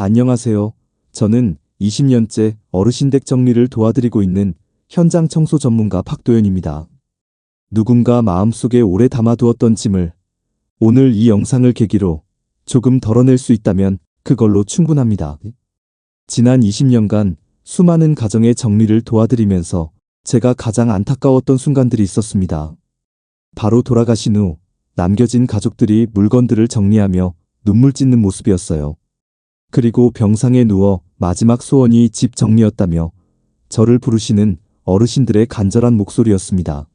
안녕하세요. 저는 20년째 어르신 댁 정리를 도와드리고 있는 현장 청소 전문가 박도현입니다. 누군가 마음속에 오래 담아두었던 짐을 오늘 이 영상을 계기로 조금 덜어낼 수 있다면 그걸로 충분합니다. 지난 20년간 수많은 가정의 정리를 도와드리면서 제가 가장 안타까웠던 순간들이 있었습니다. 바로 돌아가신 후 남겨진 가족들이 물건들을 정리하며 눈물 찢는 모습이었어요. 그리고 병상에 누워 마지막 소원이 집 정리였다며 저를 부르시는 어르신들의 간절한 목소리였습니다.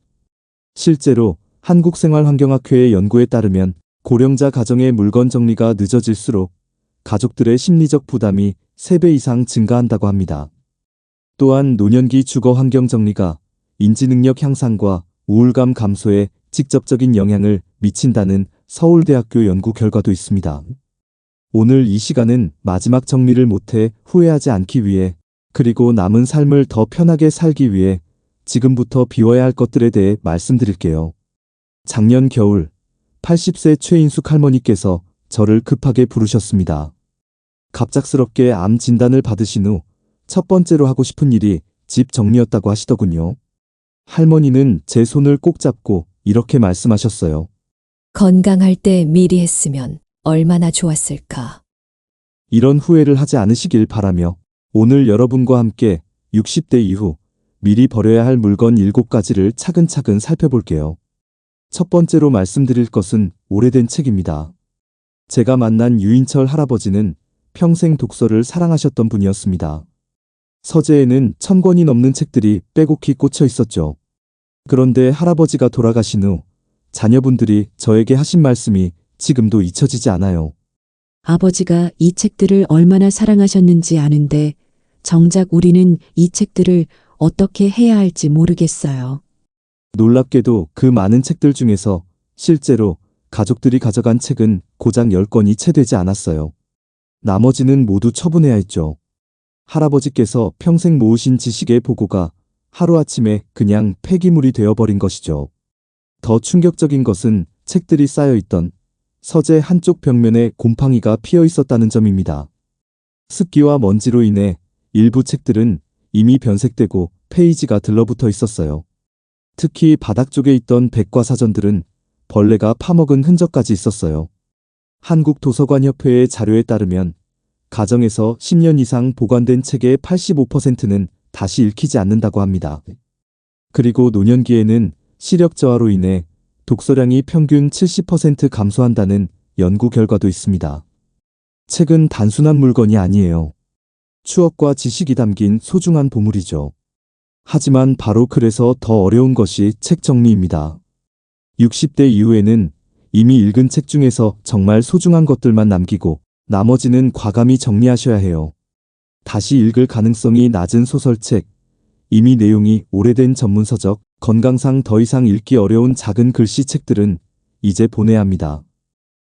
실제로 한국생활환경학회의 연구에 따르면 고령자 가정의 물건 정리가 늦어질수록 가족들의 심리적 부담이 3배 이상 증가한다고 합니다. 또한 노년기 주거 환경 정리가 인지능력 향상과 우울감 감소에 직접적인 영향을 미친다는 서울대학교 연구 결과도 있습니다. 오늘 이 시간은 마지막 정리를 못해 후회하지 않기 위해, 그리고 남은 삶을 더 편하게 살기 위해 지금부터 비워야 할 것들에 대해 말씀드릴게요. 작년 겨울 80세 최인숙 할머니께서 저를 급하게 부르셨습니다. 갑작스럽게 암 진단을 받으신 후 첫 번째로 하고 싶은 일이 집 정리였다고 하시더군요. 할머니는 제 손을 꼭 잡고 이렇게 말씀하셨어요. 건강할 때 미리 했으면 얼마나 좋았을까. 이런 후회를 하지 않으시길 바라며 오늘 여러분과 함께 60대 이후 미리 버려야 할 물건 7가지를 차근차근 살펴볼게요. 첫 번째로 말씀드릴 것은 오래된 책입니다. 제가 만난 유인철 할아버지는 평생 독서를 사랑하셨던 분이었습니다. 서재에는 1000권이 넘는 책들이 빼곡히 꽂혀 있었죠. 그런데 할아버지가 돌아가신 후 자녀분들이 저에게 하신 말씀이 지금도 잊혀지지 않아요. 아버지가 이 책들을 얼마나 사랑하셨는지 아는데 정작 우리는 이 책들을 어떻게 해야 할지 모르겠어요. 놀랍게도 그 많은 책들 중에서 실제로 가족들이 가져간 책은 고작 10권이 채 되지 않았어요. 나머지는 모두 처분해야 했죠. 할아버지께서 평생 모으신 지식의 보고가 하루아침에 그냥 폐기물이 되어버린 것이죠. 더 충격적인 것은 책들이 쌓여있던 서재 한쪽 벽면에 곰팡이가 피어 있었다는 점입니다. 습기와 먼지로 인해 일부 책들은 이미 변색되고 페이지가 들러붙어 있었어요. 특히 바닥 쪽에 있던 백과사전들은 벌레가 파먹은 흔적까지 있었어요. 한국도서관협회의 자료에 따르면 가정에서 10년 이상 보관된 책의 85%는 다시 읽히지 않는다고 합니다. 그리고 노년기에는 시력 저하로 인해 독서량이 평균 70% 감소한다는 연구 결과도 있습니다. 책은 단순한 물건이 아니에요. 추억과 지식이 담긴 소중한 보물이죠. 하지만 바로 그래서 더 어려운 것이 책 정리입니다. 60대 이후에는 이미 읽은 책 중에서 정말 소중한 것들만 남기고 나머지는 과감히 정리하셔야 해요. 다시 읽을 가능성이 낮은 소설책, 이미 내용이 오래된 전문서적, 건강상 더 이상 읽기 어려운 작은 글씨 책들은 이제 보내야 합니다.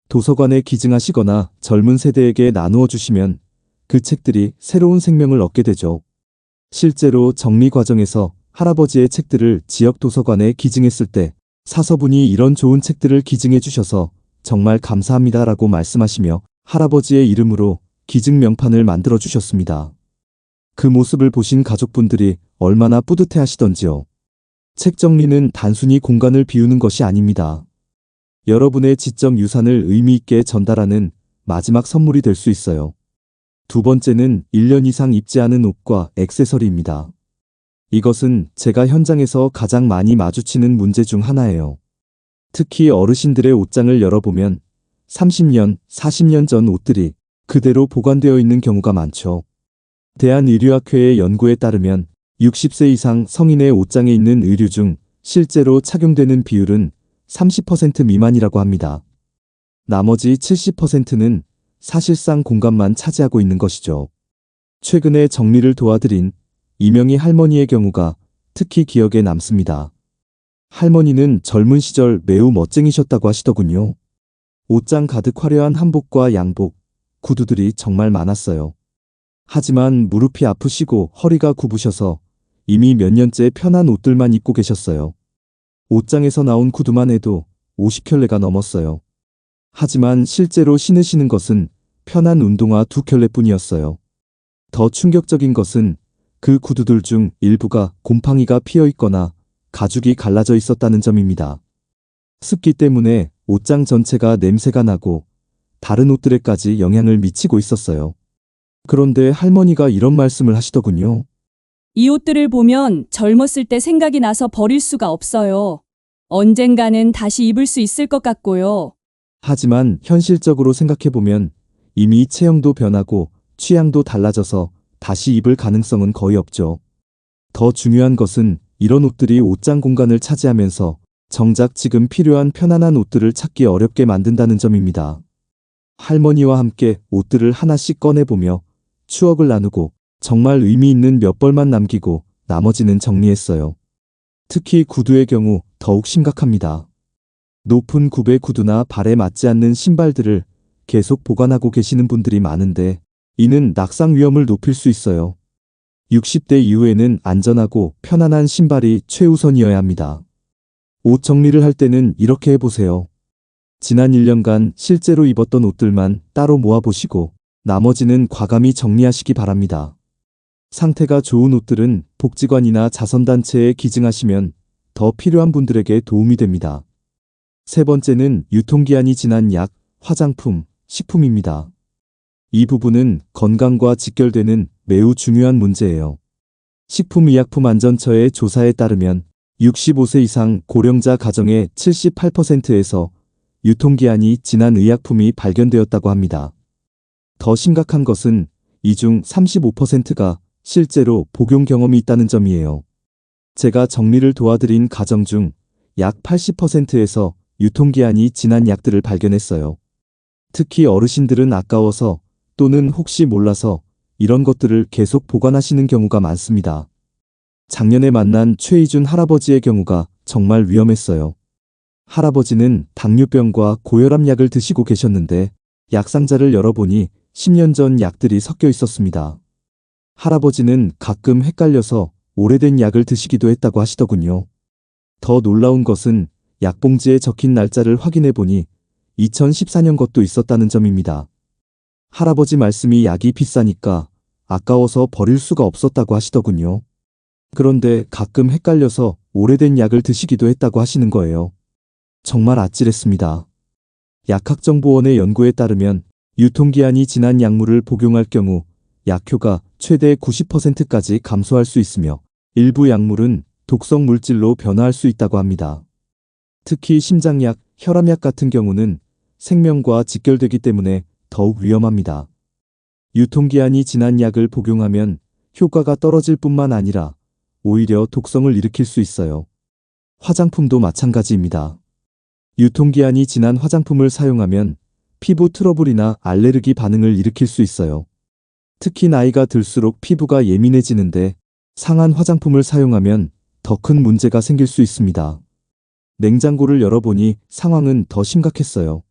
도서관에 기증하시거나 젊은 세대에게 나누어 주시면 그 책들이 새로운 생명을 얻게 되죠. 실제로 정리 과정에서 할아버지의 책들을 지역 도서관에 기증했을 때 사서분이 이런 좋은 책들을 기증해 주셔서 정말 감사합니다라고 말씀하시며 할아버지의 이름으로 기증 명판을 만들어 주셨습니다. 그 모습을 보신 가족분들이 얼마나 뿌듯해 하시던지요. 책 정리는 단순히 공간을 비우는 것이 아닙니다. 여러분의 지적 유산을 의미 있게 전달하는 마지막 선물이 될 수 있어요. 두 번째는 1년 이상 입지 않은 옷과 액세서리입니다. 이것은 제가 현장에서 가장 많이 마주치는 문제 중 하나예요. 특히 어르신들의 옷장을 열어보면 30년, 40년 전 옷들이 그대로 보관되어 있는 경우가 많죠. 대한의류학회의 연구에 따르면 60세 이상 성인의 옷장에 있는 의류 중 실제로 착용되는 비율은 30% 미만이라고 합니다. 나머지 70%는 사실상 공간만 차지하고 있는 것이죠. 최근에 정리를 도와드린 이명희 할머니의 경우가 특히 기억에 남습니다. 할머니는 젊은 시절 매우 멋쟁이셨다고 하시더군요. 옷장 가득 화려한 한복과 양복, 구두들이 정말 많았어요. 하지만 무릎이 아프시고 허리가 굽으셔서 이미 몇 년째 편한 옷들만 입고 계셨어요. 옷장에서 나온 구두만 해도 50켤레가 넘었어요. 하지만 실제로 신으시는 것은 편한 운동화 2켤레뿐이었어요. 더 충격적인 것은 그 구두들 중 일부가 곰팡이가 피어 있거나 가죽이 갈라져 있었다는 점입니다. 습기 때문에 옷장 전체가 냄새가 나고 다른 옷들에까지 영향을 미치고 있었어요. 그런데 할머니가 이런 말씀을 하시더군요. 이 옷들을 보면 젊었을 때 생각이 나서 버릴 수가 없어요. 언젠가는 다시 입을 수 있을 것 같고요. 하지만 현실적으로 생각해보면 이미 체형도 변하고 취향도 달라져서 다시 입을 가능성은 거의 없죠. 더 중요한 것은 이런 옷들이 옷장 공간을 차지하면서 정작 지금 필요한 편안한 옷들을 찾기 어렵게 만든다는 점입니다. 할머니와 함께 옷들을 하나씩 꺼내보며 추억을 나누고 정말 의미 있는 몇 벌만 남기고 나머지는 정리했어요. 특히 구두의 경우 더욱 심각합니다. 높은 굽의 구두나 발에 맞지 않는 신발들을 계속 보관하고 계시는 분들이 많은데 이는 낙상 위험을 높일 수 있어요. 60대 이후에는 안전하고 편안한 신발이 최우선이어야 합니다. 옷 정리를 할 때는 이렇게 해보세요. 지난 1년간 실제로 입었던 옷들만 따로 모아보시고 나머지는 과감히 정리하시기 바랍니다. 상태가 좋은 옷들은 복지관이나 자선단체에 기증하시면 더 필요한 분들에게 도움이 됩니다. 세 번째는 유통기한이 지난 약, 화장품, 식품입니다. 이 부분은 건강과 직결되는 매우 중요한 문제예요. 식품의약품안전처의 조사에 따르면 65세 이상 고령자 가정의 78%에서 유통기한이 지난 의약품이 발견되었다고 합니다. 더 심각한 것은 이 중 35%가 실제로 복용 경험이 있다는 점이에요. 제가 정리를 도와드린 가정 중 약 80%에서 유통기한이 지난 약들을 발견했어요. 특히 어르신들은 아까워서 또는 혹시 몰라서 이런 것들을 계속 보관하시는 경우가 많습니다. 작년에 만난 최희준 할아버지의 경우가 정말 위험했어요. 할아버지는 당뇨병과 고혈압 약을 드시고 계셨는데 약상자를 열어보니 10년 전 약들이 섞여 있었습니다. 할아버지는 가끔 헷갈려서 오래된 약을 드시기도 했다고 하시더군요. 더 놀라운 것은 약봉지에 적힌 날짜를 확인해 보니 2014년 것도 있었다는 점입니다. 할아버지 말씀이 약이 비싸니까 아까워서 버릴 수가 없었다고 하시더군요. 그런데 가끔 헷갈려서 오래된 약을 드시기도 했다고 하시는 거예요. 정말 아찔했습니다. 약학정보원의 연구에 따르면 유통기한이 지난 약물을 복용할 경우 약효가 최대 90%까지 감소할 수 있으며 일부 약물은 독성 물질로 변화할 수 있다고 합니다. 특히 심장약, 혈압약 같은 경우는 생명과 직결되기 때문에 더욱 위험합니다. 유통기한이 지난 약을 복용하면 효과가 떨어질 뿐만 아니라 오히려 독성을 일으킬 수 있어요. 화장품도 마찬가지입니다. 유통기한이 지난 화장품을 사용하면 피부 트러블이나 알레르기 반응을 일으킬 수 있어요. 특히 나이가 들수록 피부가 예민해지는데 상한 화장품을 사용하면 더 큰 문제가 생길 수 있습니다. 냉장고를 열어보니 상황은 더 심각했어요.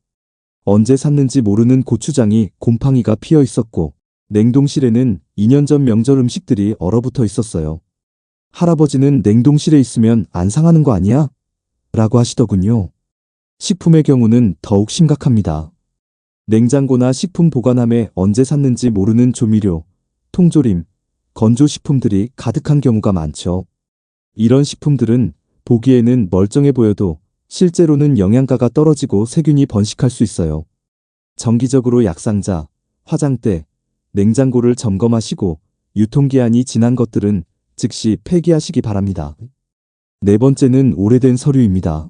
언제 샀는지 모르는 고추장이 곰팡이가 피어 있었고 냉동실에는 2년 전 명절 음식들이 얼어붙어 있었어요. 할아버지는 냉동실에 있으면 안 상하는 거 아니야? 라고 하시더군요. 식품의 경우는 더욱 심각합니다. 냉장고나 식품 보관함에 언제 샀는지 모르는 조미료, 통조림, 건조식품들이 가득한 경우가 많죠. 이런 식품들은 보기에는 멀쩡해 보여도 실제로는 영양가가 떨어지고 세균이 번식할 수 있어요. 정기적으로 약상자, 화장대, 냉장고를 점검하시고 유통기한이 지난 것들은 즉시 폐기하시기 바랍니다. 네 번째는 오래된 서류입니다.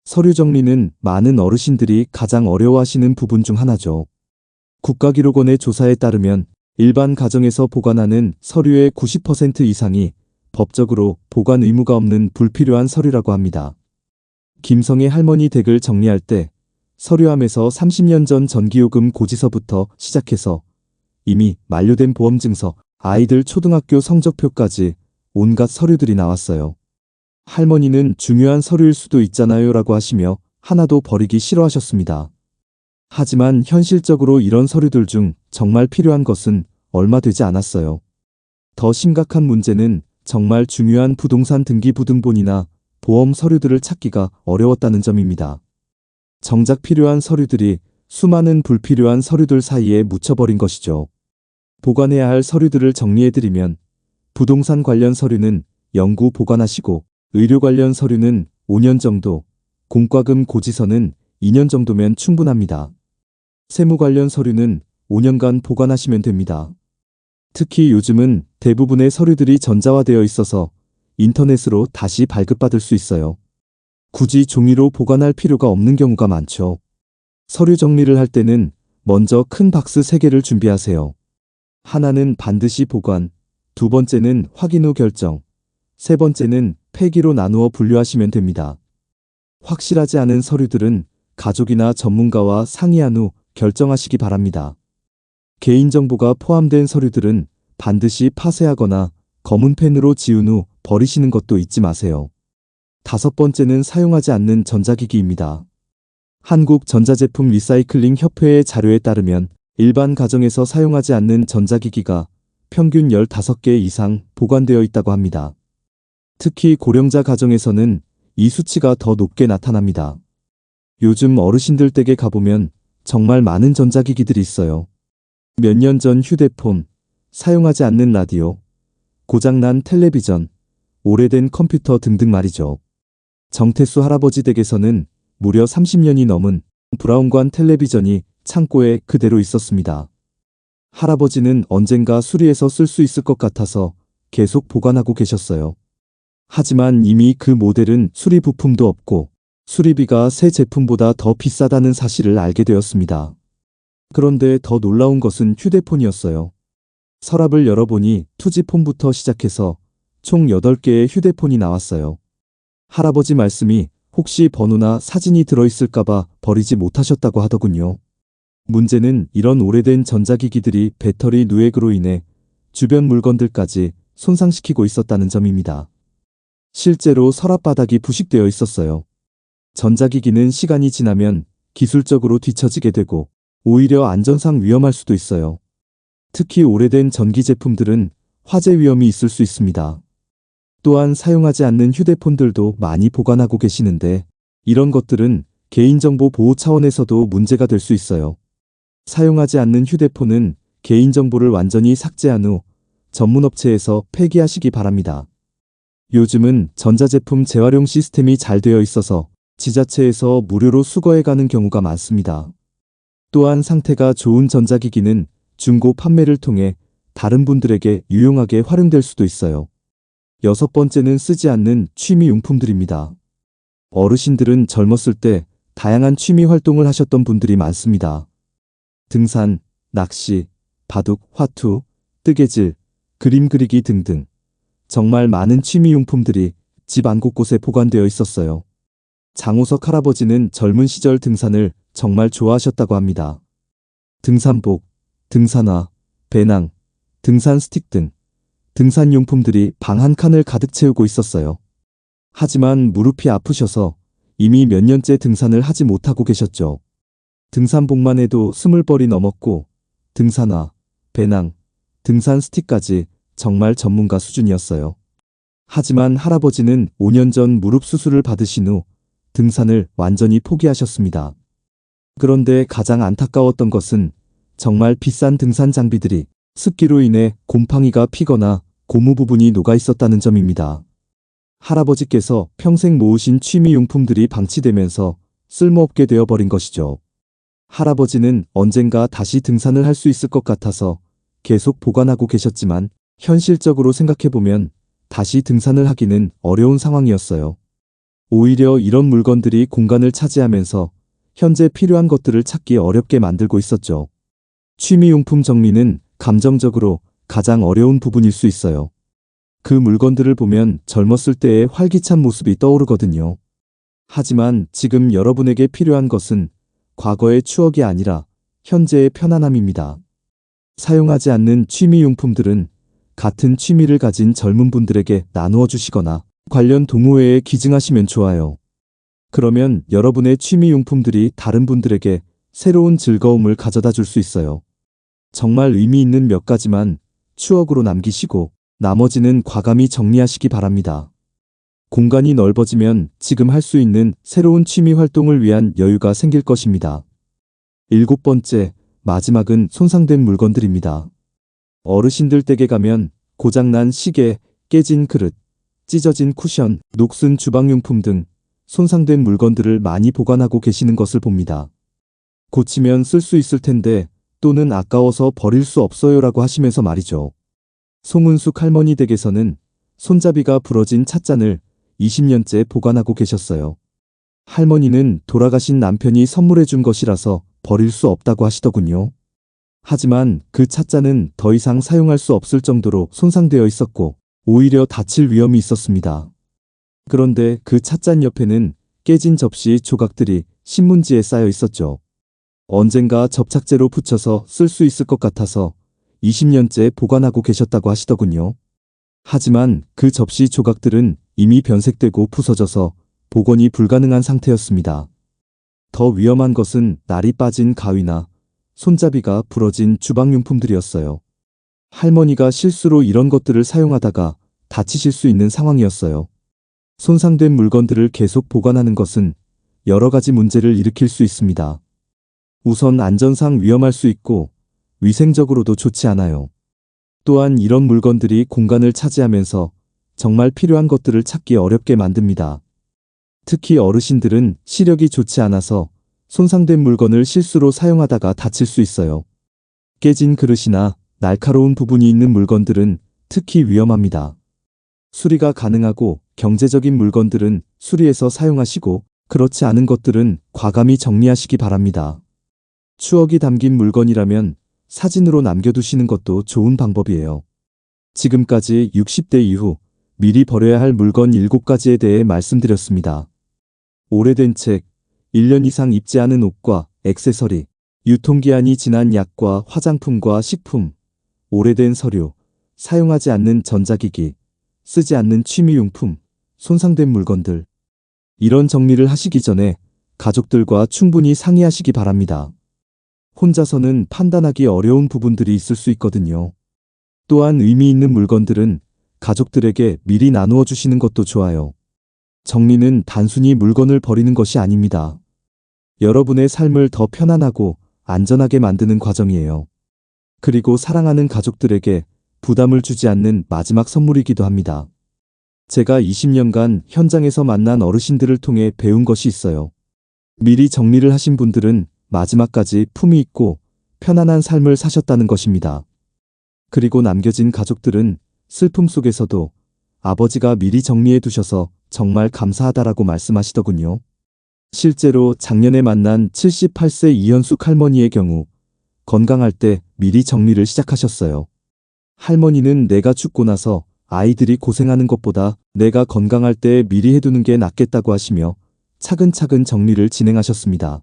서류 정리는 많은 어르신들이 가장 어려워하시는 부분 중 하나죠. 국가기록원의 조사에 따르면 일반 가정에서 보관하는 서류의 90% 이상이 법적으로 보관 의무가 없는 불필요한 서류라고 합니다. 김성애 할머니 댁을 정리할 때 서류함에서 30년 전 전기요금 고지서부터 시작해서 이미 만료된 보험증서, 아이들 초등학교 성적표까지 온갖 서류들이 나왔어요. 할머니는 중요한 서류일 수도 있잖아요 라고 하시며 하나도 버리기 싫어하셨습니다. 하지만 현실적으로 이런 서류들 중 정말 필요한 것은 얼마 되지 않았어요. 더 심각한 문제는 정말 중요한 부동산 등기부등본이나 보험 서류들을 찾기가 어려웠다는 점입니다. 정작 필요한 서류들이 수많은 불필요한 서류들 사이에 묻혀버린 것이죠. 보관해야 할 서류들을 정리해드리면 부동산 관련 서류는 영구 보관하시고 의료 관련 서류는 5년 정도, 공과금 고지서는 2년 정도면 충분합니다. 세무 관련 서류는 5년간 보관하시면 됩니다. 특히 요즘은 대부분의 서류들이 전자화되어 있어서 인터넷으로 다시 발급받을 수 있어요. 굳이 종이로 보관할 필요가 없는 경우가 많죠. 서류 정리를 할 때는 먼저 큰 박스 3개를 준비하세요. 하나는 반드시 보관, 두 번째는 확인 후 결정, 세 번째는 폐기로 나누어 분류하시면 됩니다. 확실하지 않은 서류들은 가족이나 전문가와 상의한 후 결정하시기 바랍니다. 개인정보가 포함된 서류들은 반드시 파쇄하거나 검은 펜으로 지운 후 버리시는 것도 잊지 마세요. 5번째는 사용하지 않는 전자기기입니다. 한국전자제품 리사이클링 협회의 자료에 따르면 일반 가정에서 사용하지 않는 전자기기가 평균 15개 이상 보관되어 있다고 합니다. 특히 고령자 가정에서는 이 수치가 더 높게 나타납니다. 요즘 어르신들 댁에 가보면 정말 많은 전자기기들이 있어요. 몇 년 전 휴대폰, 사용하지 않는 라디오, 고장난 텔레비전, 오래된 컴퓨터 등등 말이죠. 정태수 할아버지 댁에서는 무려 30년이 넘은 브라운관 텔레비전이 창고에 그대로 있었습니다. 할아버지는 언젠가 수리해서 쓸 수 있을 것 같아서 계속 보관하고 계셨어요. 하지만 이미 그 모델은 수리 부품도 없고 수리비가 새 제품보다 더 비싸다는 사실을 알게 되었습니다. 그런데 더 놀라운 것은 휴대폰이었어요. 서랍을 열어보니 투지폰부터 시작해서 총 8개의 휴대폰이 나왔어요. 할아버지 말씀이 혹시 번호나 사진이 들어있을까봐 버리지 못하셨다고 하더군요. 문제는 이런 오래된 전자기기들이 배터리 누액으로 인해 주변 물건들까지 손상시키고 있었다는 점입니다. 실제로 서랍 바닥이 부식되어 있었어요. 전자기기는 시간이 지나면 기술적으로 뒤처지게 되고 오히려 안전상 위험할 수도 있어요. 특히 오래된 전기 제품들은 화재 위험이 있을 수 있습니다. 또한 사용하지 않는 휴대폰들도 많이 보관하고 계시는데 이런 것들은 개인정보 보호 차원에서도 문제가 될 수 있어요. 사용하지 않는 휴대폰은 개인정보를 완전히 삭제한 후 전문업체에서 폐기하시기 바랍니다. 요즘은 전자제품 재활용 시스템이 잘 되어 있어서 지자체에서 무료로 수거해가는 경우가 많습니다. 또한 상태가 좋은 전자기기는 중고 판매를 통해 다른 분들에게 유용하게 활용될 수도 있어요. 6번째는 쓰지 않는 취미용품들입니다. 어르신들은 젊었을 때 다양한 취미 활동을 하셨던 분들이 많습니다. 등산, 낚시, 바둑, 화투, 뜨개질, 그림 그리기 등등 정말 많은 취미용품들이 집 안 곳곳에 보관되어 있었어요. 장호석 할아버지는 젊은 시절 등산을 정말 좋아하셨다고 합니다. 등산복, 등산화, 배낭, 등산 스틱 등 등산용품들이 방 한 칸을 가득 채우고 있었어요. 하지만 무릎이 아프셔서 이미 몇 년째 등산을 하지 못하고 계셨죠. 등산복만 해도 20벌이 넘었고 등산화, 배낭, 등산 스틱까지 정말 전문가 수준이었어요. 하지만 할아버지는 5년 전 무릎 수술을 받으신 후 등산을 완전히 포기하셨습니다. 그런데 가장 안타까웠던 것은 정말 비싼 등산 장비들이 습기로 인해 곰팡이가 피거나 고무 부분이 녹아 있었다는 점입니다. 할아버지께서 평생 모으신 취미용품들이 방치되면서 쓸모없게 되어버린 것이죠. 할아버지는 언젠가 다시 등산을 할 수 있을 것 같아서 계속 보관하고 계셨지만 현실적으로 생각해보면 다시 등산을 하기는 어려운 상황이었어요. 오히려 이런 물건들이 공간을 차지하면서 현재 필요한 것들을 찾기 어렵게 만들고 있었죠. 취미용품 정리는 감정적으로 가장 어려운 부분일 수 있어요. 그 물건들을 보면 젊었을 때의 활기찬 모습이 떠오르거든요. 하지만 지금 여러분에게 필요한 것은 과거의 추억이 아니라 현재의 편안함입니다. 사용하지 않는 취미용품들은 같은 취미를 가진 젊은 분들에게 나누어 주시거나 관련 동호회에 기증하시면 좋아요. 그러면 여러분의 취미용품들이 다른 분들에게 새로운 즐거움을 가져다 줄 수 있어요. 정말 의미 있는 몇 가지만 추억으로 남기시고 나머지는 과감히 정리하시기 바랍니다. 공간이 넓어지면 지금 할 수 있는 새로운 취미 활동을 위한 여유가 생길 것입니다. 7번째, 마지막은 손상된 물건들입니다. 어르신들 댁에 가면 고장난 시계, 깨진 그릇, 찢어진 쿠션, 녹슨 주방용품 등 손상된 물건들을 많이 보관하고 계시는 것을 봅니다. 고치면 쓸 수 있을 텐데 또는 아까워서 버릴 수 없어요라고 하시면서 말이죠. 송은숙 할머니 댁에서는 손잡이가 부러진 찻잔을 20년째 보관하고 계셨어요. 할머니는 돌아가신 남편이 선물해 준 것이라서 버릴 수 없다고 하시더군요. 하지만 그 찻잔은 더 이상 사용할 수 없을 정도로 손상되어 있었고 오히려 다칠 위험이 있었습니다. 그런데 그 찻잔 옆에는 깨진 접시 조각들이 신문지에 쌓여 있었죠. 언젠가 접착제로 붙여서 쓸 수 있을 것 같아서 20년째 보관하고 계셨다고 하시더군요. 하지만 그 접시 조각들은 이미 변색되고 부서져서 복원이 불가능한 상태였습니다. 더 위험한 것은 날이 빠진 가위나 손잡이가 부러진 주방용품들이었어요. 할머니가 실수로 이런 것들을 사용하다가 다치실 수 있는 상황이었어요. 손상된 물건들을 계속 보관하는 것은 여러 가지 문제를 일으킬 수 있습니다. 우선 안전상 위험할 수 있고 위생적으로도 좋지 않아요. 또한 이런 물건들이 공간을 차지하면서 정말 필요한 것들을 찾기 어렵게 만듭니다. 특히 어르신들은 시력이 좋지 않아서 손상된 물건을 실수로 사용하다가 다칠 수 있어요. 깨진 그릇이나 날카로운 부분이 있는 물건들은 특히 위험합니다. 수리가 가능하고 경제적인 물건들은 수리해서 사용하시고 그렇지 않은 것들은 과감히 정리하시기 바랍니다. 추억이 담긴 물건이라면 사진으로 남겨두시는 것도 좋은 방법이에요. 지금까지 60대 이후 미리 버려야 할 물건 7가지에 대해 말씀드렸습니다. 오래된 책, 1년 이상 입지 않은 옷과 액세서리, 유통기한이 지난 약과 화장품과 식품, 오래된 서류, 사용하지 않는 전자기기, 쓰지 않는 취미용품, 손상된 물건들. 이런 정리를 하시기 전에 가족들과 충분히 상의하시기 바랍니다. 혼자서는 판단하기 어려운 부분들이 있을 수 있거든요. 또한 의미 있는 물건들은 가족들에게 미리 나누어 주시는 것도 좋아요. 정리는 단순히 물건을 버리는 것이 아닙니다. 여러분의 삶을 더 편안하고 안전하게 만드는 과정이에요. 그리고 사랑하는 가족들에게 부담을 주지 않는 마지막 선물이기도 합니다. 제가 20년간 현장에서 만난 어르신들을 통해 배운 것이 있어요. 미리 정리를 하신 분들은 마지막까지 품위 있고 편안한 삶을 사셨다는 것입니다. 그리고 남겨진 가족들은 슬픔 속에서도 아버지가 미리 정리해 두셔서 정말 감사하다라고 말씀하시더군요. 실제로 작년에 만난 78세 이현숙 할머니의 경우 건강할 때 미리 정리를 시작하셨어요. 할머니는 내가 죽고 나서 아이들이 고생하는 것보다 내가 건강할 때 미리 해두는 게 낫겠다고 하시며 차근차근 정리를 진행하셨습니다.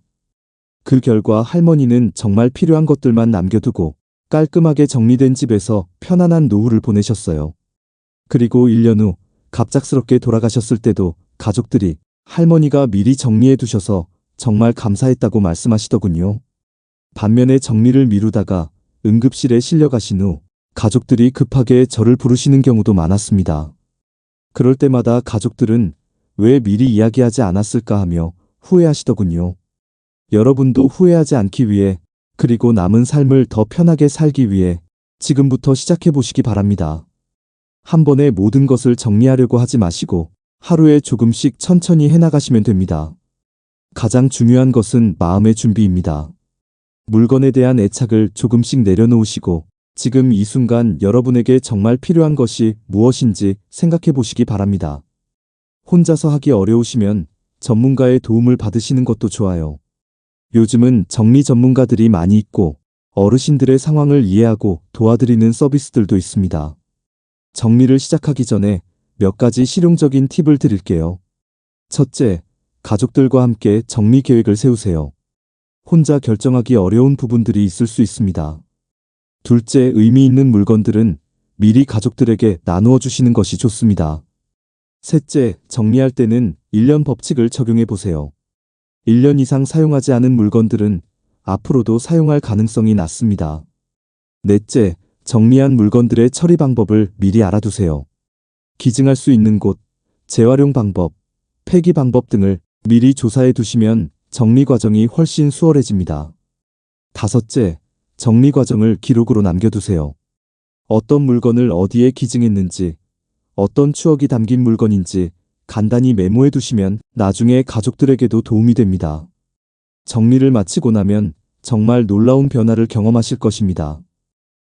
그 결과 할머니는 정말 필요한 것들만 남겨두고 깔끔하게 정리된 집에서 편안한 노후를 보내셨어요. 그리고 1년 후 갑작스럽게 돌아가셨을 때도 가족들이 할머니가 미리 정리해 두셔서 정말 감사했다고 말씀하시더군요. 반면에 정리를 미루다가 응급실에 실려가신 후 가족들이 급하게 저를 부르시는 경우도 많았습니다. 그럴 때마다 가족들은 왜 미리 이야기하지 않았을까 하며 후회하시더군요. 여러분도 후회하지 않기 위해 그리고 남은 삶을 더 편하게 살기 위해 지금부터 시작해 보시기 바랍니다. 한 번에 모든 것을 정리하려고 하지 마시고 하루에 조금씩 천천히 해나가시면 됩니다. 가장 중요한 것은 마음의 준비입니다. 물건에 대한 애착을 조금씩 내려놓으시고 지금 이 순간 여러분에게 정말 필요한 것이 무엇인지 생각해 보시기 바랍니다. 혼자서 하기 어려우시면 전문가의 도움을 받으시는 것도 좋아요. 요즘은 정리 전문가들이 많이 있고 어르신들의 상황을 이해하고 도와드리는 서비스들도 있습니다. 정리를 시작하기 전에 몇 가지 실용적인 팁을 드릴게요. 첫째, 가족들과 함께 정리 계획을 세우세요. 혼자 결정하기 어려운 부분들이 있을 수 있습니다. 둘째, 의미 있는 물건들은 미리 가족들에게 나누어 주시는 것이 좋습니다. 셋째, 정리할 때는 1년 법칙을 적용해 보세요. 1년 이상 사용하지 않은 물건들은 앞으로도 사용할 가능성이 낮습니다. 넷째, 정리한 물건들의 처리 방법을 미리 알아두세요. 기증할 수 있는 곳, 재활용 방법, 폐기 방법 등을 미리 조사해 두시면 정리 과정이 훨씬 수월해집니다. 5째, 정리 과정을 기록으로 남겨두세요. 어떤 물건을 어디에 기증했는지, 어떤 추억이 담긴 물건인지 간단히 메모해 두시면 나중에 가족들에게도 도움이 됩니다. 정리를 마치고 나면 정말 놀라운 변화를 경험하실 것입니다.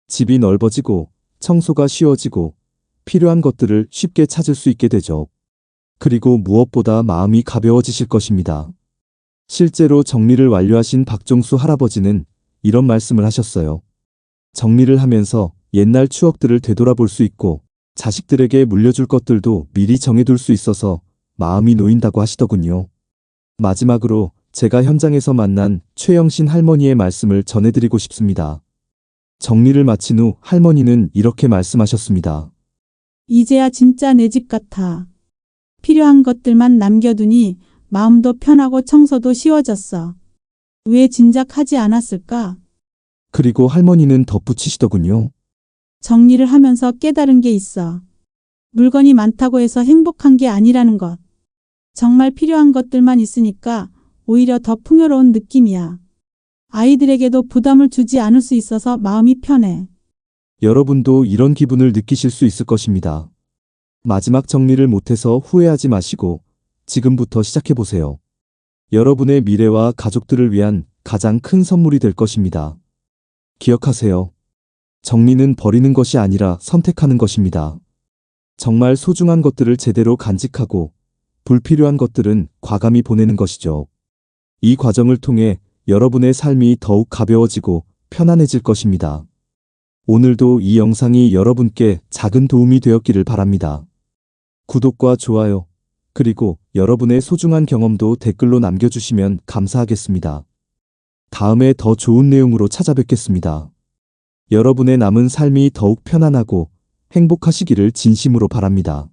집이 넓어지고 청소가 쉬워지고 필요한 것들을 쉽게 찾을 수 있게 되죠. 그리고 무엇보다 마음이 가벼워지실 것입니다. 실제로 정리를 완료하신 박종수 할아버지는 이런 말씀을 하셨어요. 정리를 하면서 옛날 추억들을 되돌아볼 수 있고 자식들에게 물려줄 것들도 미리 정해둘 수 있어서 마음이 놓인다고 하시더군요. 마지막으로 제가 현장에서 만난 최영신 할머니의 말씀을 전해드리고 싶습니다. 정리를 마친 후 할머니는 이렇게 말씀하셨습니다. 이제야 진짜 내 집 같아. 필요한 것들만 남겨두니 마음도 편하고 청소도 쉬워졌어. 왜 진작 하지 않았을까? 그리고 할머니는 덧붙이시더군요. 정리를 하면서 깨달은 게 있어. 물건이 많다고 해서 행복한 게 아니라는 것. 정말 필요한 것들만 있으니까 오히려 더 풍요로운 느낌이야. 아이들에게도 부담을 주지 않을 수 있어서 마음이 편해. 여러분도 이런 기분을 느끼실 수 있을 것입니다. 마지막 정리를 못해서 후회하지 마시고 지금부터 시작해보세요. 여러분의 미래와 가족들을 위한 가장 큰 선물이 될 것입니다. 기억하세요. 정리는 버리는 것이 아니라 선택하는 것입니다. 정말 소중한 것들을 제대로 간직하고 불필요한 것들은 과감히 보내는 것이죠. 이 과정을 통해 여러분의 삶이 더욱 가벼워지고 편안해질 것입니다. 오늘도 이 영상이 여러분께 작은 도움이 되었기를 바랍니다. 구독과 좋아요, 그리고 여러분의 소중한 경험도 댓글로 남겨주시면 감사하겠습니다. 다음에 더 좋은 내용으로 찾아뵙겠습니다. 여러분의 남은 삶이 더욱 편안하고 행복하시기를 진심으로 바랍니다.